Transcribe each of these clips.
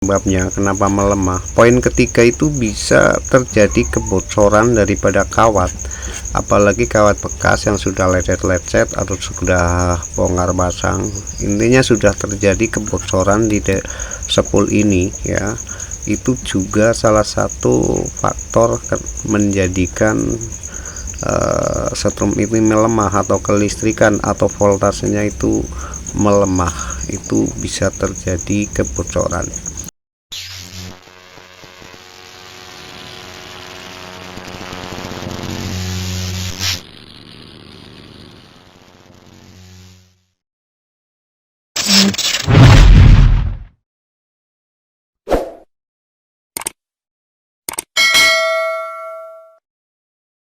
penyebabnya kenapa melemah. Poin ketiga itu bisa terjadi kebocoran daripada kawat, apalagi kawat bekas yang sudah lecet-lecet atau sudah bongkar pasang. Intinya sudah terjadi kebocoran di sepul ini ya. Itu juga salah satu faktor menjadikan setrum ini melemah, atau kelistrikan atau voltasenya itu melemah. Itu bisa terjadi kebocoran.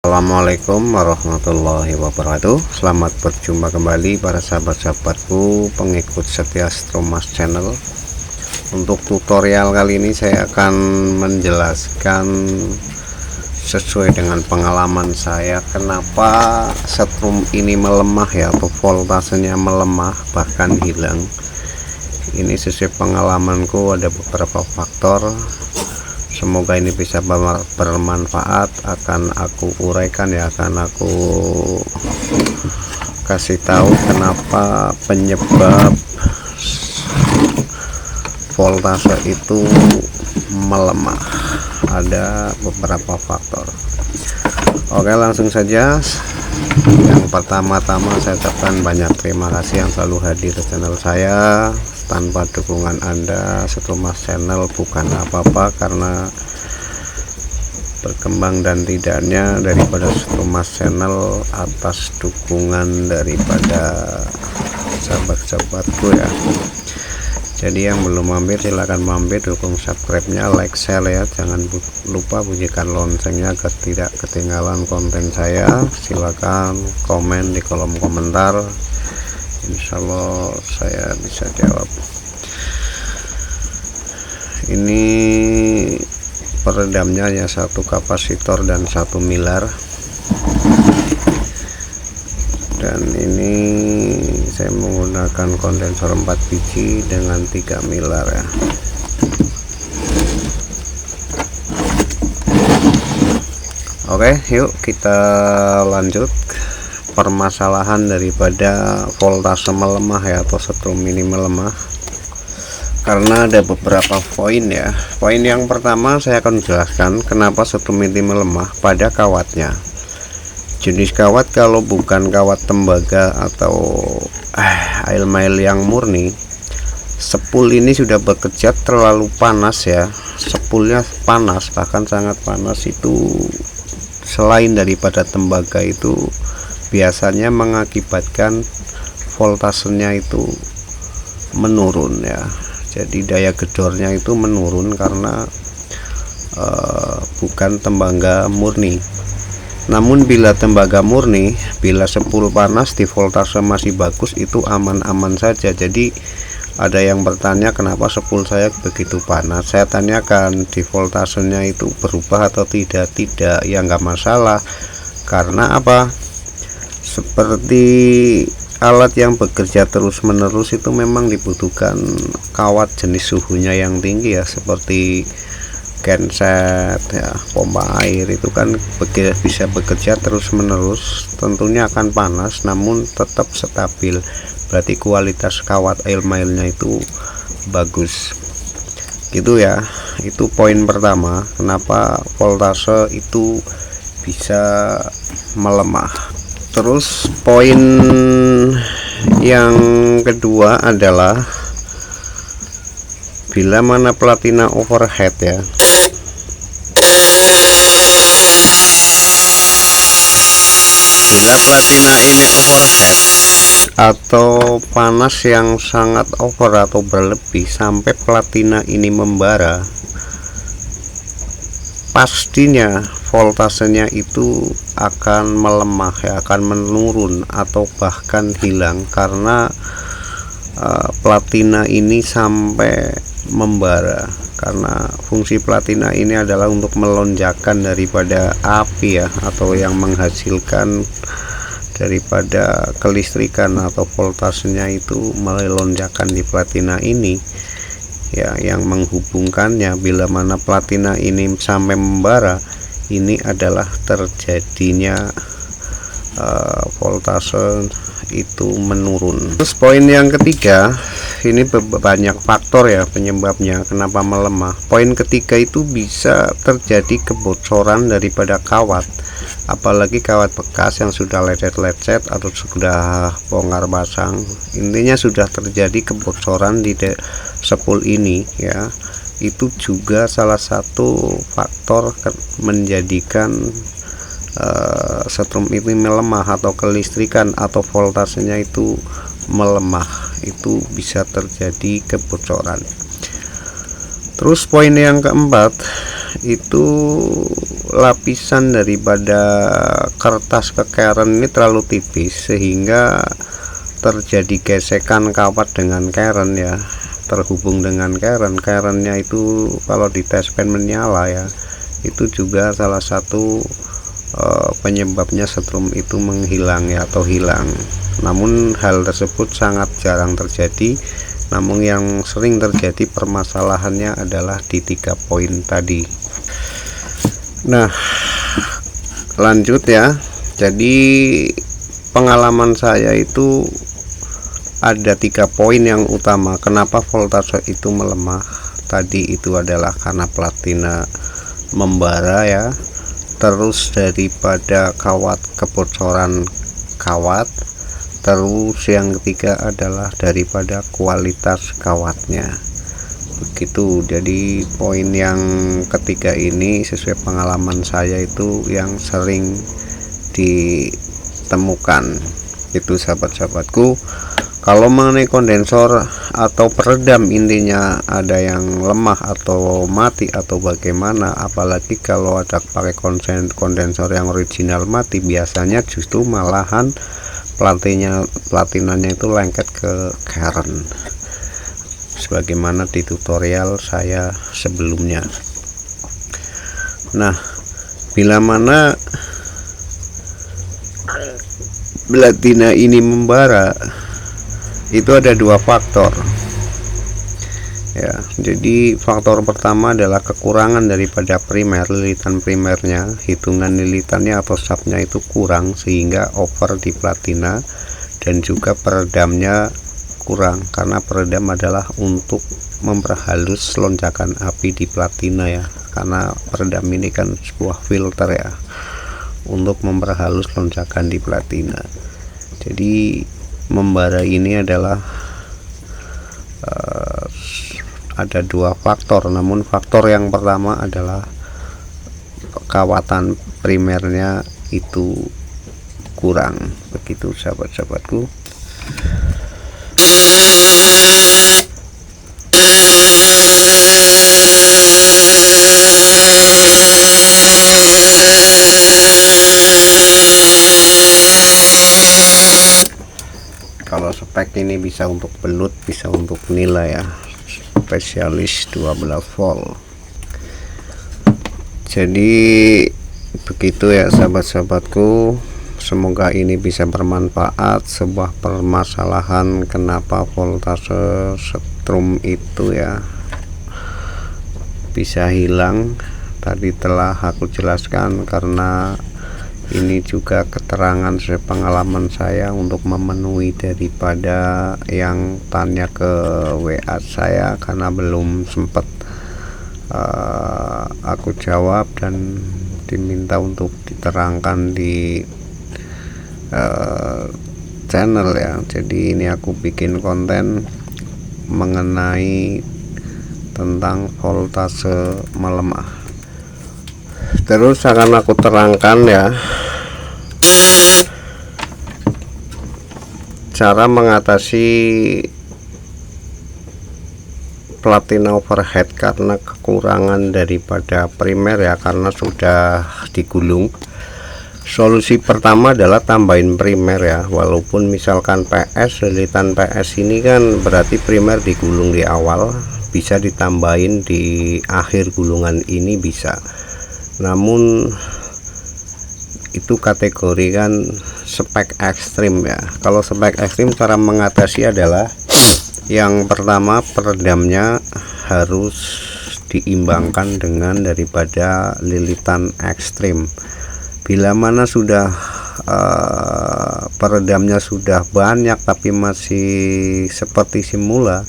Assalamualaikum warahmatullahi wabarakatuh. Selamat berjumpa kembali para sahabat-sahabatku pengikut setia Astromas Channel. Untuk tutorial kali ini saya akan menjelaskan sesuai dengan pengalaman saya kenapa setrum ini melemah ya, atau voltasenya melemah bahkan hilang. Ini sesuai pengalamanku, ada beberapa faktor. Semoga ini bisa bermanfaat. Akan aku uraikan ya, akan aku kasih tahu kenapa penyebab voltase itu melemah. Ada beberapa faktor. Oke, langsung saja. Yang pertama-tama saya ucapkan banyak terima kasih yang selalu hadir di channel saya. Tanpa dukungan Anda, Astromas Channel bukan apa-apa, karena berkembang dan tidaknya daripada Astromas Channel atas dukungan daripada sahabat-sahabatku ya. Jadi yang belum mampir silahkan mampir, dukung subscribe-nya, like, share ya. Jangan lupa bunyikan loncengnya agar tidak ketinggalan konten saya. Silakan komen di kolom komentar, insya Allah saya bisa jawab. Ini peredamnya hanya satu kapasitor dan satu milar, dan ini saya menggunakan kondensor 4 biji dengan 3 milar ya. Oke, yuk kita lanjut. Permasalahan daripada voltase melemah ya, atau setrum ini melemah karena ada beberapa poin ya. Poin yang pertama saya akan jelaskan kenapa setrum ini melemah pada kawatnya. Jenis kawat kalau bukan kawat tembaga atau air mail yang murni, sepul ini sudah bekerja terlalu panas ya. Sepulnya panas, bahkan sangat panas. Itu selain daripada tembaga, itu biasanya mengakibatkan voltasenya itu menurun ya. Jadi daya gedornya itu menurun karena bukan tembaga murni. Namun bila tembaga murni, bila sepul panas di voltase masih bagus, itu aman-aman saja. Jadi ada yang bertanya kenapa sepul saya begitu panas. Saya tanyakan di voltasenya itu berubah atau tidak. Tidak, ya nggak masalah. Karena apa? Seperti alat yang bekerja terus-menerus itu memang dibutuhkan kawat jenis suhunya yang tinggi ya, seperti genset ya, pompa air itu kan bisa bekerja terus-menerus, tentunya akan panas namun tetap stabil. Berarti kualitas kawat air mailnya itu bagus gitu ya. Itu poin pertama kenapa voltase itu bisa melemah. Terus poin yang kedua adalah bila mana platina overhead ya. Bila platina ini overhead atau panas yang sangat over atau berlebih sampai platina ini membara, pastinya voltasenya itu akan melemah ya, akan menurun atau bahkan hilang, karena platina ini sampai membara. Karena fungsi platina ini adalah untuk melonjakkan daripada api ya, atau yang menghasilkan daripada kelistrikan atau voltasenya itu melonjakkan di platina ini. ya yang menghubungkannya. Bila mana platina ini sampai membara, ini adalah terjadinya voltase itu menurun. Terus poin yang ketiga, ini banyak faktor ya penyebabnya kenapa melemah. Poin ketiga itu bisa terjadi kebocoran daripada kawat, apalagi kawat bekas yang sudah lecet-lecet atau sudah bongkar pasang. Intinya sudah terjadi kebocoran di sepul ini ya. Itu juga salah satu faktor menjadikan setrum ini melemah, atau kelistrikan atau voltasenya itu melemah. Itu bisa terjadi kebocoran. Terus poin yang keempat itu lapisan daripada kertas kekeren ini terlalu tipis sehingga terjadi gesekan kawat dengan keren ya, terhubung dengan kerennya itu kalau di tespen menyala ya. Itu juga salah satu penyebabnya setrum itu menghilang ya, atau hilang. Namun hal tersebut sangat jarang terjadi. Namun yang sering terjadi permasalahannya adalah di 3 poin tadi. Nah, lanjut ya. Jadi pengalaman saya itu ada 3 poin yang utama kenapa voltase itu melemah. Tadi itu adalah karena platina membara ya, terus daripada kebocoran kawat, terus yang ketiga adalah daripada kualitas kawatnya. Begitu. Jadi poin yang ketiga ini sesuai pengalaman saya itu yang sering ditemukan. Itu sahabat-sahabatku. Kalau mengenai kondensor atau peredam, intinya ada yang lemah atau mati atau bagaimana, apalagi kalau ada pakai kondensor yang original mati, biasanya justru malahan platinanya itu lengket ke keren, sebagaimana di tutorial saya sebelumnya. Nah, bila mana platina ini membara, itu ada 2 faktor ya. Jadi faktor pertama adalah kekurangan daripada primer, lilitan primernya, hitungan lilitannya atau sapnya itu kurang sehingga over di platina, dan juga peredamnya kurang, karena peredam adalah untuk memperhalus lonjakan api di platina ya, karena peredam ini kan sebuah filter ya untuk memperhalus lonjakan di platina. Jadi membara ini adalah ada 2 faktor. Namun faktor yang pertama adalah kawatan primernya itu kurang. Begitu sahabat-sahabatku. Kalau spek ini bisa untuk belut, bisa untuk nilai ya, spesialis 12 volt. Jadi begitu ya sahabat-sahabatku, semoga ini bisa bermanfaat. Sebuah permasalahan kenapa voltase setrum itu ya bisa hilang, tadi telah aku jelaskan, karena ini juga keterangan sesuai pengalaman saya untuk memenuhi daripada yang tanya ke WA saya, karena belum sempat aku jawab dan diminta untuk diterangkan di channel ya. Jadi ini aku bikin konten mengenai tentang voltase melemah. Terus akan aku terangkan ya cara mengatasi platina overhead karena kekurangan daripada primer ya, karena sudah digulung. Solusi pertama adalah tambahin primer ya, walaupun misalkan PS, lilitan PS ini kan berarti primer digulung di awal, bisa ditambahin di akhir gulungan ini bisa. Namun itu kategori kan spek ekstrim ya. Kalau spek ekstrim, cara mengatasi adalah Yang pertama, peredamnya harus diimbangkan dengan daripada lilitan ekstrim. Bila mana sudah peredamnya sudah banyak tapi masih seperti semula,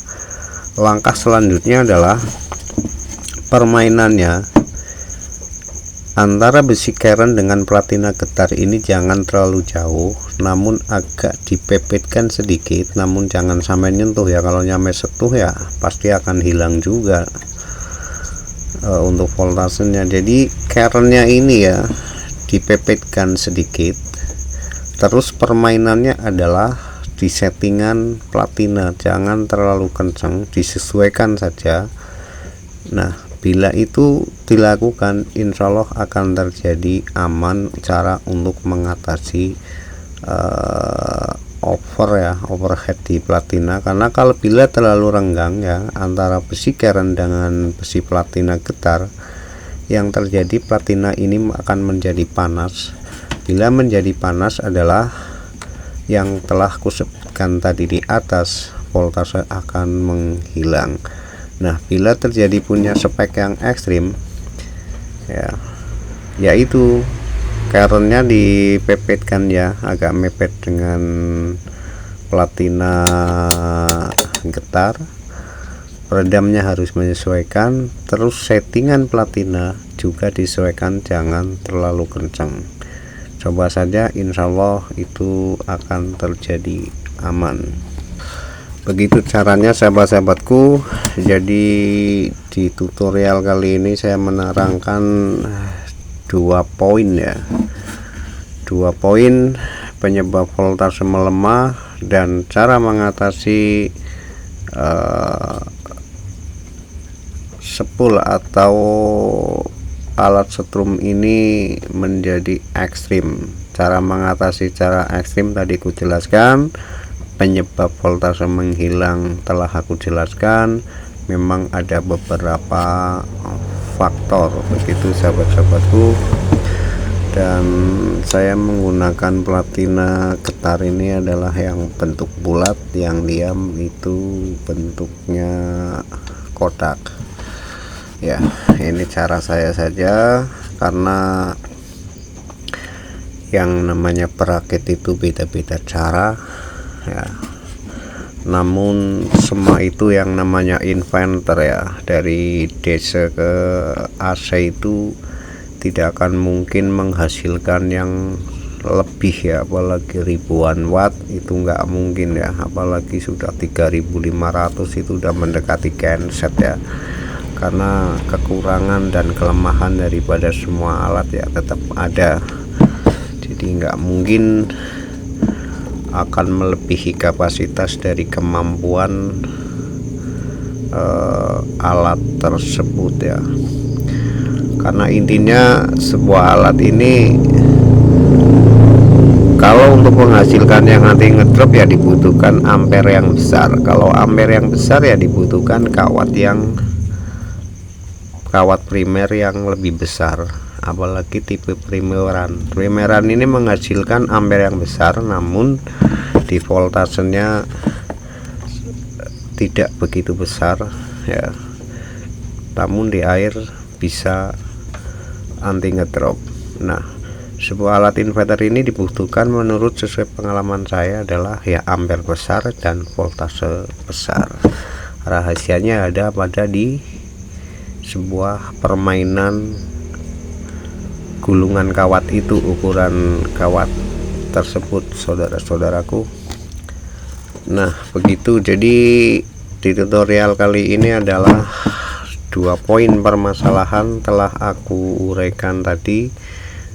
langkah selanjutnya adalah permainannya antara besi keren dengan platina getar ini jangan terlalu jauh, namun agak dipepetkan sedikit, namun jangan sampai nyentuh ya. Kalau nyampe sentuh ya pasti akan hilang juga untuk voltasenya. Jadi kerennya ini ya dipepetkan sedikit. Terus permainannya adalah di settingan platina, jangan terlalu kencang, disesuaikan saja. Nah, bila itu dilakukan, insya Allah akan terjadi aman cara untuk mengatasi overhead di platina. Karena kalau bila terlalu renggang ya antara besi keren dengan besi platina getar, yang terjadi platina ini akan menjadi panas. Bila menjadi panas adalah yang telah kusebutkan tadi di atas, voltase akan menghilang. Nah, bila terjadi punya spek yang ekstrim ya, yaitu kerennya dipepetkan ya agak mepet dengan platina getar, peredamnya harus menyesuaikan, terus settingan platina juga disesuaikan, jangan terlalu kencang. Coba saja, insya Allah itu akan terjadi aman. Begitu caranya sahabat-sahabatku. Jadi di tutorial kali ini saya menerangkan 2 poin ya, 2 poin penyebab voltase melemah dan cara mengatasi spool atau alat setrum ini menjadi ekstrim. Cara mengatasi cara ekstrim tadi ku jelaskan. Penyebab voltase menghilang telah aku jelaskan. Memang ada beberapa faktor begitu sahabat-sahabatku, dan saya menggunakan platina getar ini adalah yang bentuk bulat, yang diam itu bentuknya kotak ya. Ini cara saya saja, karena yang namanya perakit itu beda-beda cara ya. Namun semua itu yang namanya inverter ya, dari DC ke AC itu tidak akan mungkin menghasilkan yang lebih ya, apalagi ribuan watt itu nggak mungkin ya, apalagi sudah 3500 itu udah mendekati genset ya. Karena kekurangan dan kelemahan daripada semua alat ya tetap ada, jadi nggak mungkin akan melebihi kapasitas dari kemampuan alat tersebut ya. Karena intinya sebuah alat ini kalau untuk menghasilkan yang anti ngedrop ya dibutuhkan ampere yang besar. Kalau ampere yang besar ya dibutuhkan kawat primer yang lebih besar, apalagi tipe primeran ini menghasilkan ampere yang besar, namun di voltasenya tidak begitu besar ya, namun di air bisa anti ngedrop. Nah, sebuah alat inverter ini dibutuhkan menurut sesuai pengalaman saya adalah ya ampere besar dan voltase besar. Rahasianya ada pada di sebuah permainan gulungan kawat itu, ukuran kawat tersebut saudara-saudaraku. Nah begitu, jadi di tutorial kali ini adalah 2 poin permasalahan telah aku uraikan tadi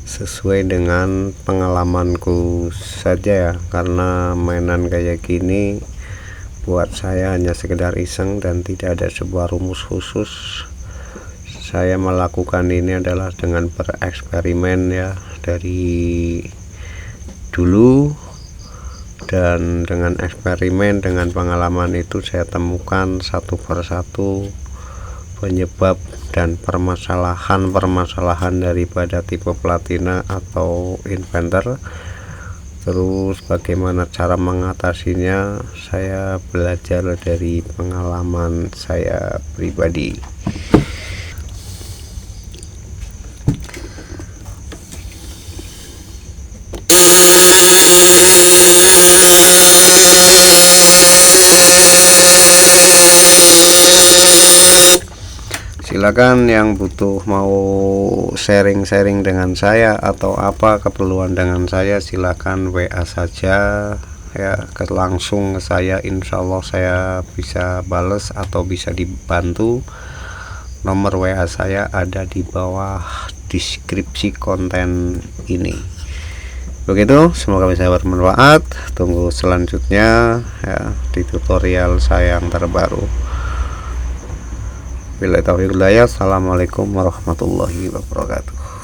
sesuai dengan pengalamanku saja ya, karena mainan kayak gini buat saya hanya sekedar iseng dan tidak ada sebuah rumus khusus. Saya melakukan ini adalah dengan bereksperimen ya dari dulu, dan dengan eksperimen, dengan pengalaman itu saya temukan satu persatu penyebab dan permasalahan daripada tipe platina atau inverter. Terus bagaimana cara mengatasinya, saya belajar dari pengalaman saya pribadi. Silakan yang butuh mau sharing-sharing dengan saya atau apa keperluan dengan saya, silakan WA saja ya, langsung ke saya, insya Allah saya bisa bales atau bisa dibantu. Nomor WA saya ada di bawah deskripsi konten ini. Begitu, semoga bisa bermanfaat. Tunggu selanjutnya ya di tutorial saya yang terbaru. Bila taufiq hidayah. Assalamualaikum warahmatullahi wabarakatuh.